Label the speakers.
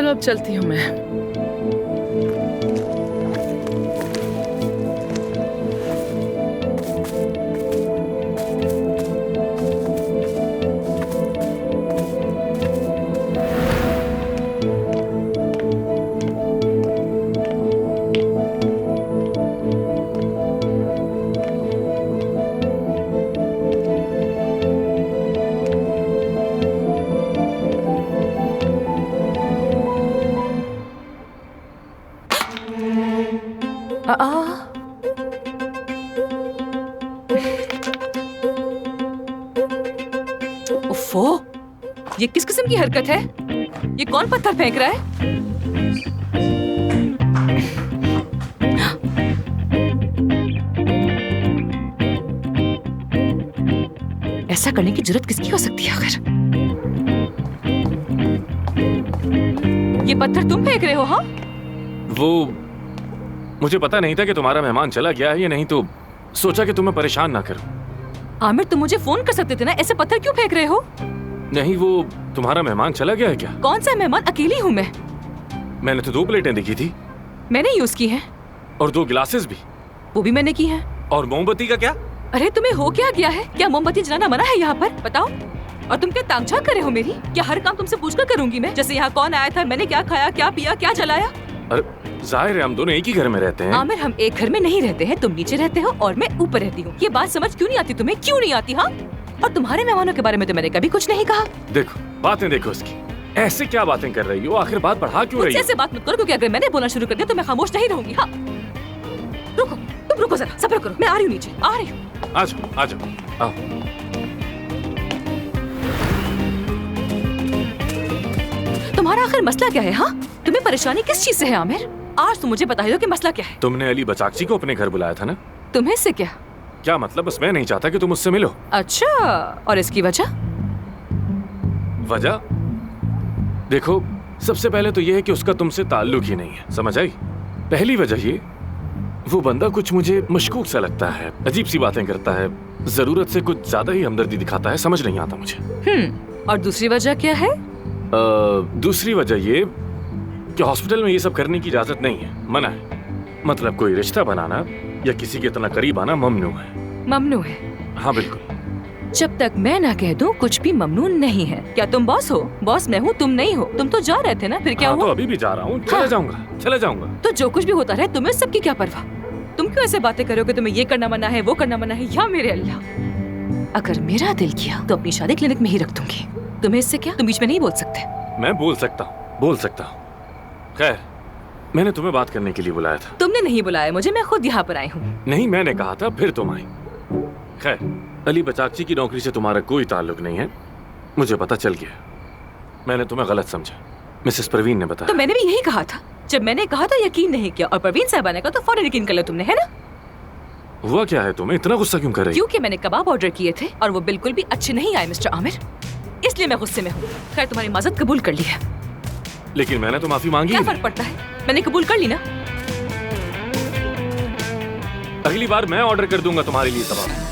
Speaker 1: चलो अब चलती हूँ मैं। उफ़ो, ये किस किस्म की हरकत है? ये कौन पत्थर फेंक रहा है? ऐसा करने की जरूरत किसकी हो सकती है आखिर? ये पत्थर तुम फेंक रहे हो? हाँ?
Speaker 2: वो मुझे पता नहीं था कि तुम्हारा मेहमान चला गया है या नहीं, तो सोचा कि तुम्हें परेशान ना करूं।
Speaker 1: आमिर, तुम मुझे फोन कर सकते थे ना, ऐसे पत्थर क्यों फेंक रहे हो?
Speaker 2: नहीं, वो तुम्हारा मेहमान चला गया है क्या?
Speaker 1: कौन सा मेहमान? अकेली हूँ मैं।
Speaker 2: मैंने तो 2 प्लेटें देखी थी।
Speaker 1: मैंने यूज की है।
Speaker 2: और 2 गिलासेस भी।
Speaker 1: वो भी मैंने की है।
Speaker 2: और मोमबत्ती का क्या?
Speaker 1: अरे तुम्हें हो क्या गया है? क्या मोमबत्ती जलाना मना है यहाँ पर? बताओ। और तुम क्या तांगझांग कर रहे हो मेरी? क्या हर काम तुमसे पूछकर करूंगी मैं? जैसे यहाँ कौन आया था, मैंने क्या खाया, क्या पिया, क्या जलाया?
Speaker 2: अरे जाहिर है हम दोनों एक ही घर में रहते हैं।
Speaker 1: आमिर, हम एक घर में नहीं रहते हैं। तुम नीचे रहते हो और मैं ऊपर रहती हूँ। ये बात समझ क्यों नहीं आती तुम्हें? क्यों नहीं आती? हाँ? और तुम्हारे मेहमानों के बारे में तो मैंने कभी कुछ नहीं कहा।
Speaker 2: देखो, बातें देखो इसकी। ऐसे क्या बातें कर रही हो? आखिर बात बढ़ा क्यों रही हो?
Speaker 1: ऐसे बात मत करो, क्योंकि अगर मैंने बोलना शुरू कर दिया तो मैं खामोश नहीं रहूंगी। हाँ, रुको, तुम रुको जरा, सब्र करो। मैं आ रही हूँ नीचे, आ रही हूँ।
Speaker 2: आ जाओ, आ जाओ, आओ।
Speaker 1: तुम्हारा आखिर मसला क्या है? हाँ, तुम्हें परेशानी किस चीज से है आमिर? आज तुम मुझे बता दो कि मसला क्या है।
Speaker 2: तुमने अली बचाकची को अपने घर बुलाया था ना?
Speaker 1: तुम्हें इससे क्या?
Speaker 2: क्या मतलब? बस मैं नहीं चाहता कि तुम उससे मिलो।
Speaker 1: अच्छा, और इसकी वजह?
Speaker 2: वजह देखो, सबसे पहले तो ये है कि उसका तुमसे ताल्लुक ही नहीं है, समझ आई? पहली वजह ये, वो बंदा कुछ मुझे मशकूक सा लगता है, अजीब सी बातें करता है, जरूरत से कुछ ज्यादा ही हमदर्दी दिखाता है, समझ नहीं आता मुझे।
Speaker 1: और दूसरी वजह क्या है?
Speaker 2: दूसरी वजह ये कि हॉस्पिटल में ये सब करने की इजाजत नहीं है, मना है। मतलब कोई रिश्ता बनाना या किसी के इतना करीब आना ममनू है।
Speaker 1: ममनू है?
Speaker 2: हाँ बिल्कुल।
Speaker 1: जब तक मैं ना कह दूं कुछ भी ममनू नहीं है। क्या तुम बॉस हो? बॉस मैं हूँ, तुम नहीं हो। तुम तो जा रहे थे ना, फिर क्या
Speaker 2: हाँ,
Speaker 1: हुआ?
Speaker 2: तो अभी भी जा रहा हूँ, चला जाऊंगा, चला जाऊंगा।
Speaker 1: तो जो कुछ भी होता रहे, तुम्हें सबकी क्या परवाह? तुम क्यों ऐसे बातें करोगे? तुम्हें ये करना मना है, वो करना मना है? या मेरे अल्लाह, अगर मेरा दिल किया तो अपनी शादी क्लिनिक में ही रख दूंगी। तुम्हें इससे क्या? तुम बीच में नहीं बोल सकते।
Speaker 2: मैं बोल सकता हूँ, बोल सकता हूँ। खैर, मैंने तुम्हें बात करने के लिए बुलाया था।
Speaker 1: तुमने नहीं बुलाया मुझे, मैं खुद यहाँ पर आई हूँ।
Speaker 2: नहीं, मैंने कहा था, फिर तुम आई। खैर, अली बचाकची की नौकरी से तुम्हारा कोई ताल्लुक नहीं है, मुझे पता चल गया। मैंने तुम्हें गलत समझा, मिसेस परवीन ने बताया।
Speaker 1: तो मैंने भी यही कहा था। जब मैंने कहा था यकीन नहीं किया, और परवीन साहबा ने कहा तो फौरन यकीन कर लिया तुमने, है ना?
Speaker 2: हुआ क्या है? तुम्हें इतना गुस्सा क्यों कर रही?
Speaker 1: क्योंकि मैंने कबाब ऑर्डर किए थे और वो बिल्कुल भी अच्छे नहीं आए मिस्टर आमिर, इसलिए मैं गुस्से में हूँ। खैर, तुम्हारी माजरत कबूल कर ली है।
Speaker 2: लेकिन मैंने तो माफी मांगी।
Speaker 1: क्या फर्क पड़ता है? मैंने कबूल कर ली ना।
Speaker 2: अगली बार मैं ऑर्डर कर दूंगा तुम्हारे लिए कबाब।